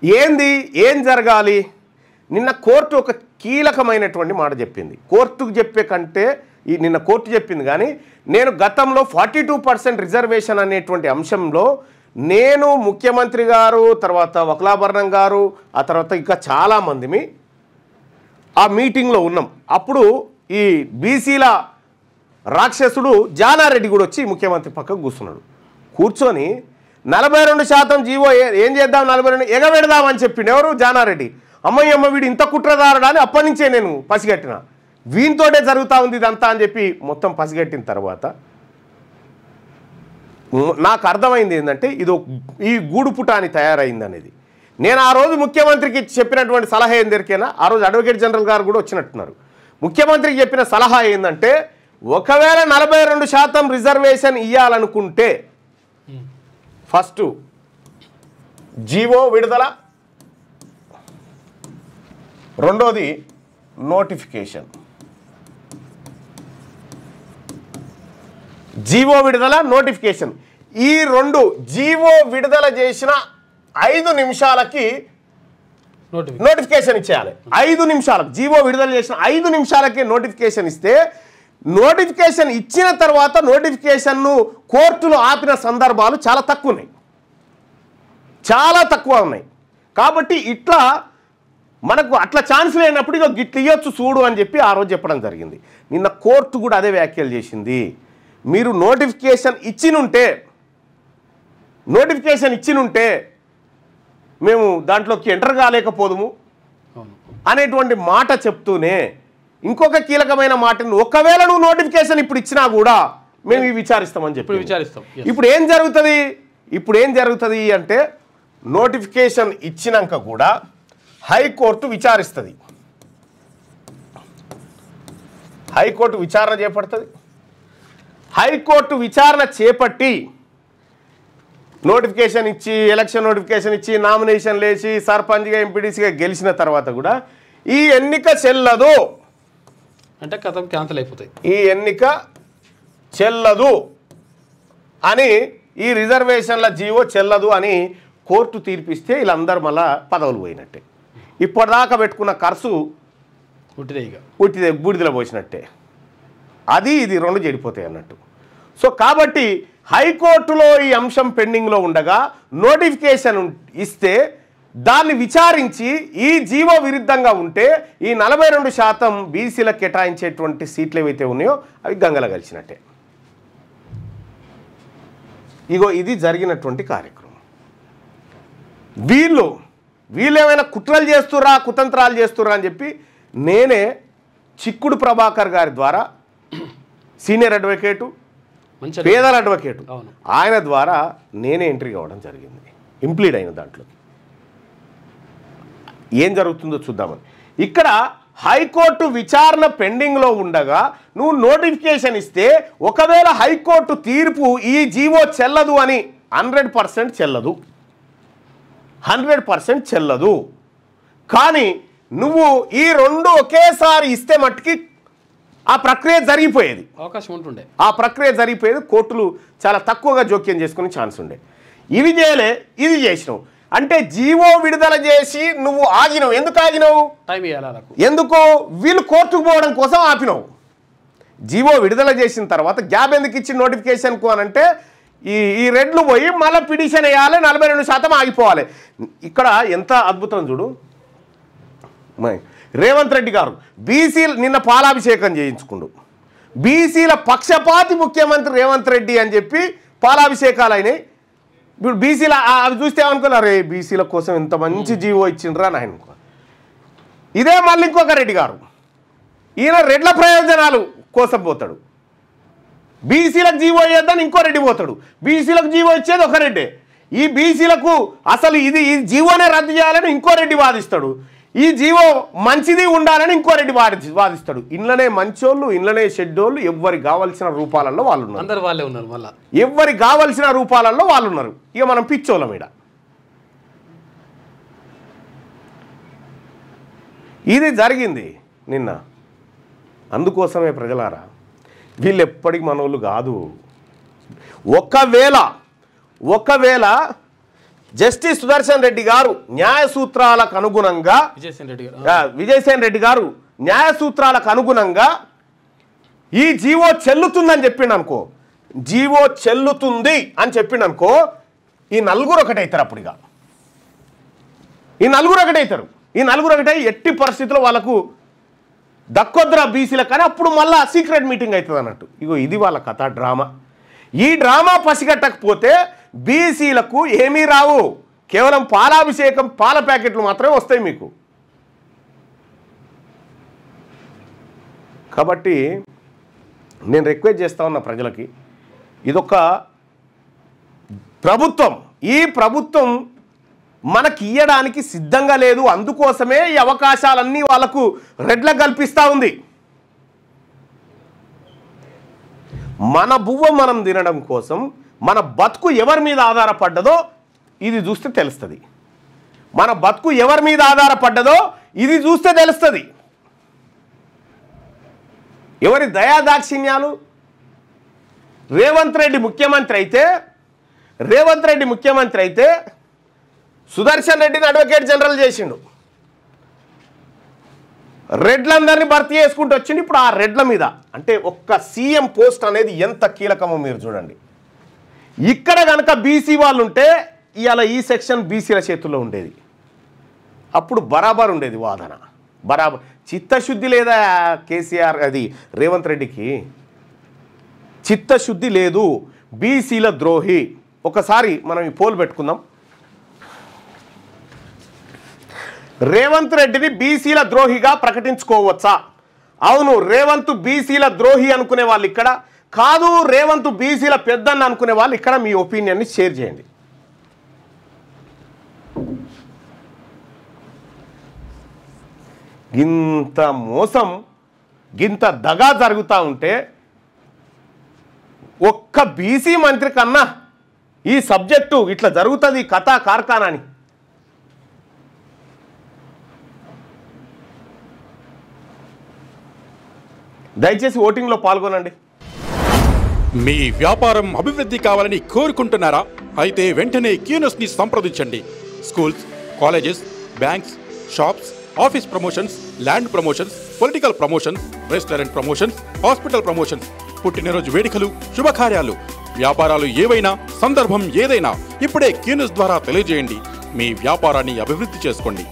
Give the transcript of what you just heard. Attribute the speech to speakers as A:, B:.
A: ఏంది ఏం జరగాలి? నిన్న కోర్టు ఒక కీలకమైనటువంటి మాట చెప్పింది. కోర్టుకు చెప్పే కంటే నిన్న కోర్టు చెప్పింది. కానీ నేను గతంలో 42% రిజర్వేషన్ అనేటువంటి అంశంలో నేను ముఖ్యమంత్రి గారు, తర్వాత వకులాభరణం గారు, ఆ తర్వాత ఇంకా చాలామందిమి ఆ మీటింగ్లో ఉన్నాం. అప్పుడు ఈ బీసీల రాక్షసుడు జానారెడ్డి కూడా వచ్చి ముఖ్యమంత్రి పక్కకు కూర్చున్నాడు. కూర్చొని 42% జీవో ఏం చేద్దాం, 42 ఎగబెడదామని చెప్పిండు. ఎవరు? జానారెడ్డి. అమ్మయ్యమ్మ వీడు ఇంత కుట్రదారుడా అని అప్పటి నుంచే నేను పసిగట్టిన. వీనితోటే జరుగుతూ ఉంది ఇదంతా అని చెప్పి మొత్తం పసిగట్టిన తర్వాత నాకు అర్థమైంది ఏంటంటే ఇది ఈ గూడుపుట అని తయారైంది అనేది. నేను ఆ రోజు ముఖ్యమంత్రికి చెప్పినటువంటి సలహా ఏం దొరికేనా, ఆ రోజు అడ్వకేట్ జనరల్ గారు కూడా వచ్చినట్టున్నారు. ముఖ్యమంత్రికి చెప్పిన సలహా ఏంటంటే ఒకవేళ 42% రిజర్వేషన్ ఇవ్వాలనుకుంటే ఫస్ట్ జీవో విడుదల, రెండోది నోటిఫికేషన్. జీవో విడుదల, నోటిఫికేషన్, ఈ రెండు. జీవో విడుదల చేసిన 5 నిమిషాలకి నోటిఫికేషన్ ఇచ్చేయాలి. 5 నిమిషాలకు జీవో విడుదల చేసిన 5 నిమిషాలకే నోటిఫికేషన్ ఇస్తే, నోటిఫికేషన్ ఇచ్చిన తర్వాత నోటిఫికేషన్ను కోర్టులు ఆపిన సందర్భాలు చాలా తక్కువ ఉన్నాయి, చాలా తక్కువ ఉన్నాయి. కాబట్టి ఇట్లా మనకు అట్లా ఛాన్స్ లేనప్పుడు ఇక గిట్ల ఇవ్వచ్చు చూడు అని చెప్పి ఆ రోజు చెప్పడం జరిగింది. నిన్న కోర్టు కూడా అదే వ్యాఖ్యలు చేసింది. మీరు నోటిఫికేషన్ ఇచ్చినుంటే మేము దాంట్లోకి ఎంటర్ కాలేకపోదుము అనేటువంటి మాట చెప్తూనే ఇంకొక కీలకమైన మాటను, ఒకవేళ నువ్వు నోటిఫికేషన్ ఇప్పుడు ఇచ్చినా కూడా మేము ఇవి విచారిస్తామని చెప్పి విచారిస్తాం. ఇప్పుడు ఏం జరుగుతుంది అంటే నోటిఫికేషన్ ఇచ్చినాక కూడా హైకోర్టు విచారిస్తుంది. హైకోర్టు విచారణ చేపడుతుంది. హైకోర్టు విచారణ చేపట్టి నోటిఫికేషన్ ఇచ్చి, ఎలక్షన్ నోటిఫికేషన్ ఇచ్చి, నామినేషన్ లేచి సర్పంచ్గా ఎంపీడీసీగా గెలిచిన తర్వాత కూడా ఈ ఎన్నిక చెల్లదు
B: అంటే కథం క్యాన్సిల్ అయిపోతాయి,
A: ఈ ఎన్నిక చెల్లదు అని, ఈ రిజర్వేషన్ల జీవో చెల్లదు అని కోర్టు తీర్పిస్తే వీళ్ళందరూ మళ్ళా పదవులు పోయినట్టే. ఇప్పటిదాకా పెట్టుకున్న ఖర్చు ఉట్టిదే బూడిదలో పోసినట్టే. అది ఇది రెండు చెడిపోతాయి అన్నట్టు. సో కాబట్టి హైకోర్టులో ఈ అంశం పెండింగ్లో ఉండగా నోటిఫికేషన్ ఇస్తే దాన్ని విచారించి ఈ జీవో విరుద్ధంగా ఉంటే ఈ 42% బీసీలకు కేటాయించేటువంటి సీట్లు ఏవైతే ఉన్నాయో అవి గంగల కలిసినట్టే. ఇగో ఇది జరిగినటువంటి కార్యక్రమం. వీళ్ళు ఏమైనా కుట్రలు చేస్తురా, కుతంత్రాలు చేస్తురా అని చెప్పి నేనే చిక్కుడు ప్రభాకర్ గారి ద్వారా, సీనియర్ అడ్వకేటు, పేదల అడ్వకేటు, ఆయన ద్వారా నేనే ఎంట్రీ కావడం జరిగింది, ఇంప్లీడ్ అయిన దాంట్లో. ఏం జరుగుతుందో చూద్దామని. ఇక్కడ హైకోర్టు విచారణ పెండింగ్లో ఉండగా నువ్వు నోటిఫికేషన్ ఇస్తే ఒకవేళ హైకోర్టు తీర్పు ఈ జీవో చెల్లదు అని 100% చెల్లదు, 100% చెల్లదు. కానీ నువ్వు ఈ రెండు ఒకేసారి ఇస్తే మట్టుకి ఆ ప్రక్రియ జరిగిపోయేది,
B: అవకాశం ఉంటుండే,
A: ఆ ప్రక్రియ జరిగిపోయేది. కోర్టులు చాలా తక్కువగా జోక్యం చేసుకునే ఛాన్స్ ఉండే. ఇవి చేయలే, ఇది చేసినావు. అంటే జీవో విడుదల చేసి నువ్వు ఆగినావు. ఎందుకు ఆగినావు?
B: టైం ఇవ్వాలి.
A: ఎందుకు? వీళ్ళు కోర్టుకు పోవడం కోసం ఆపినావు. జీవో విడుదల చేసిన తర్వాత గ్యాప్ ఎందుకు ఇచ్చి నోటిఫికేషన్కు అని అంటే ఈ రెడ్లు పోయి మళ్ళీ పిటిషన్ వేయాలి, 42% ఆగిపోవాలి. ఇక్కడ ఎంత అద్భుతం చూడు. రేవంత్ రెడ్డి గారు బీసీలు నిన్న పాలాభిషేకం చేయించుకుండు. బీసీల పక్షపాతి ముఖ్యమంత్రి రేవంత్ రెడ్డి అని చెప్పి పాలాభిషేకాలు అయినాయి. ఇప్పుడు బీసీల అవి చూస్తే ఏమనుకున్నారు, రే బీసీల కోసం ఇంత మంచి జీవో ఇచ్చిండ్రా అని ఆయన. ఇదే మళ్ళీ ఇంకొక రెడ్డి గారు, ఈయన రెడ్ల ప్రయోజనాలు కోసం పోతాడు. బీసీలకు జీవో ఇద్దని ఇంకో రెడ్డి పోతాడు, బీసీలకు జీవో ఇచ్చేది ఒక రెడ్డే. ఈ బీసీలకు అసలు ఈ జీవోనే రద్దు చేయాలని ఇంకో రెడ్డి వాదిస్తాడు, ఈ జీవో మంచిది ఉండాలని ఇంకో రెడ్డి వాదిస్తాడు. ఇంట్లోనే మంచోళ్ళు, ఇంట్లోనే షెడ్డోళ్ళు, ఎవరికి కావాల్సిన రూపాలలో వాళ్ళు ఉన్నారు,
B: అందరు వాళ్ళే ఉన్నారు. మళ్ళీ
A: ఎవరికి కావాల్సిన రూపాలలో వాళ్ళు ఉన్నారు. ఇక మనం పిచ్చోళ్ళ మీద. ఇది జరిగింది నిన్న. అందుకోసమే ప్రజలారా, వీళ్ళు ఎప్పటికి మనోళ్ళు కాదు. ఒకవేళ జస్టిస్ సుదర్శన్ రెడ్డి గారు న్యాయ సూత్రాలకు అనుగుణంగా విజయసేన్ రెడ్డి గారు న్యాయ సూత్రాలకు అనుగుణంగా ఈ జీవో చెల్లుతుందని చెప్పిండు అనుకో, జీవో చెల్లుతుంది అని చెప్పిండు అనుకో, ఈ నలుగురు ఒకటైతారు. అప్పుడుగా ఈ నలుగురు ఒకటైతారు. ఈ నలుగురు ఒకటై ఎట్టి పరిస్థితుల్లో వాళ్ళకు దక్కొద్దురా బీసీలకు, కానీ అప్పుడు మళ్ళీ సీక్రెట్ మీటింగ్ అవుతుంది అన్నట్టు. ఇగో ఇది వాళ్ళ కథ, డ్రామా. ఈ డ్రామా పసిగట్టకపోతే బీసీలకు ఏమీ రావు, కేవలం పాలాభిషేకం, పాల ప్యాకెట్లు మాత్రమే వస్తాయి మీకు. కాబట్టి నేను రిక్వెస్ట్ చేస్తా ఉన్నా ప్రజలకి, ఇదొక ప్రభుత్వం, ఈ ప్రభుత్వం మనకి ఇయ్యడానికి సిద్ధంగా లేదు. అందుకోసమే ఈ అవకాశాలన్నీ వాళ్ళకు రెడ్లకు కల్పిస్తూ ఉంది. మన బువ్వ మనం తినడం కోసం మన బతుకు ఎవరి మీద ఆధారపడ్డదో ఇది చూస్తే తెలుస్తుంది. మన బతుకు ఎవరి మీద ఆధారపడ్డదో ఇది చూస్తే తెలుస్తుంది. ఎవరి దయాదాక్షిణ్యాలు. రేవంత్ రెడ్డి ముఖ్యమంత్రి అయితే సుదర్శన్ రెడ్డిని అడ్వకేట్ జనరల్ చేసిండు, రెడ్లందరినీ భర్తీ చేసుకుంటూ వచ్చిండు. ఇప్పుడు ఆ రెడ్ల మీద అంటే ఒక్క సీఎం పోస్ట్ అనేది ఎంత కీలకమో మీరు చూడండి. ఇక్కడ కనుక బీసీ వాళ్ళు ఉంటే ఇవాళ ఈ సెక్షన్ బీసీల చేతుల్లో ఉండేది, అప్పుడు బరాబర్ ఉండేది వాదన, బరాబర్. చిత్తశుద్ధి లేదా కేసీఆర్, అది రేవంత్ రెడ్డికి చిత్తశుద్ధి లేదు, బీసీల ద్రోహి. ఒకసారి మనం ఈ పోల్ పెట్టుకుందాం. రేవంత్ రెడ్డిని బీసీల ద్రోహిగా ప్రకటించుకోవచ్చా? అవును, రేవంత్ బీసీల ద్రోహి అనుకునే వాళ్ళు ఇక్కడ, కాదు రేవంత్ బీసీల పెద్దన్న అనుకునే వాళ్ళు ఇక్కడ మీ ఒపీనియన్ని షేర్ చేయండి. గింత మోసం, గింత దగా జరుగుతూ ఉంటే ఒక్క బీసీ మంత్రి కన్నా ఈ సబ్జెక్టు ఇట్లా జరుగుతుంది కథా కార్ఖానాని. దయచేసి ఓటింగ్లో పాల్గొనండి.
C: మీ వ్యాపారం అభివృద్ధి కావాలని కోరుకుంటున్నారా? అయితే వెంటనే క్యూనస్ని సంప్రదించండి. Schools, colleges, banks, shops, office promotions, land promotions, political promotions, restaurant promotions, hospital promotions, పుట్టినరోజు వేడుకలు, శుభకార్యాలు, వ్యాపారాలు ఏవైనా, సందర్భం ఏదైనా ఇప్పుడే క్యూనస్ ద్వారా తెలియజేయండి. మీ వ్యాపారాన్ని అభివృద్ధి చేసుకోండి.